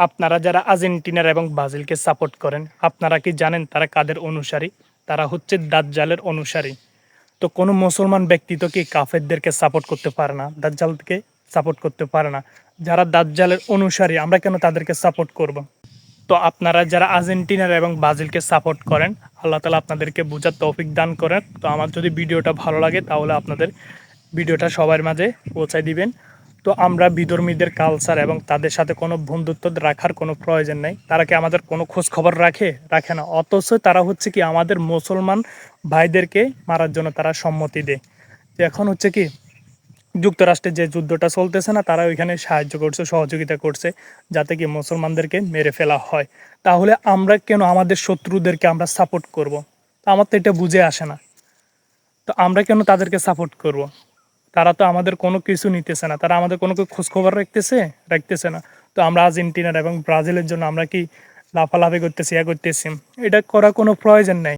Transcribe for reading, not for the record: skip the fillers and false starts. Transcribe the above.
আপনারা যারা আর্জেন্টিনার এবং ব্রাজিলকে সাপোর্ট করেন, আপনারা কি জানেন তারা কাদের অনুসারী? তারা হচ্ছে দাজ্জালের অনুসারী। তো কোনো মুসলমান ব্যক্তি তো কি কাফেরদেরকে সাপোর্ট করতে পারে না, দাজ্জালকে সাপোর্ট করতে পারে না। যারা দাজ্জালের অনুসারী আমরা কেন তাদেরকে সাপোর্ট করব? তো আপনারা যারা আর্জেন্টিনার এবং ব্রাজিলকে সাপোর্ট করেন, আল্লাহ তাআলা আপনাদেরকে বোঝার তৌফিক দান করেন। তো আমার যদি ভিডিওটা ভালো লাগে তাহলে আপনাদের ভিডিওটা সবার মাঝে পৌঁছায় দিবেন। তো আমরা বিধর্মীদের কালচার এবং তাদের সাথে কোনো বন্ধুত্ব রাখার কোনো প্রয়োজন নেই। তারা কি আমাদের কোনো খোঁজ খবর রাখে না। অথচ তারা হচ্ছে কি আমাদের মুসলমান ভাইদেরকে মারার জন্য তারা সম্মতি দেয়। তো এখন হচ্ছে কি যুক্তরাষ্ট্রের যে যুদ্ধটা চলতেছে না, তারা ওইখানে সাহায্য করছে, সহযোগিতা করছে যাতে কি মুসলমানদেরকে মেরে ফেলা হয়। তাহলে আমরা কেন আমাদের শত্রুদেরকে আমরা সাপোর্ট করব? তো আমার তো এটা বুঝে আসে না। তো আমরা কেন তাদেরকে সাপোর্ট করব? তারা তো আমাদের কোনো কিছু নিতেছে না, তারা আমাদের কোনো খোঁজখবর রাখতেছে না। তো আমরা আর্জেন্টিনার এবং ব্রাজিলের জন্য আমরা কি লাফালাফি করতেছি, করতেছি? এটা করার কোনো প্রয়োজন নেই।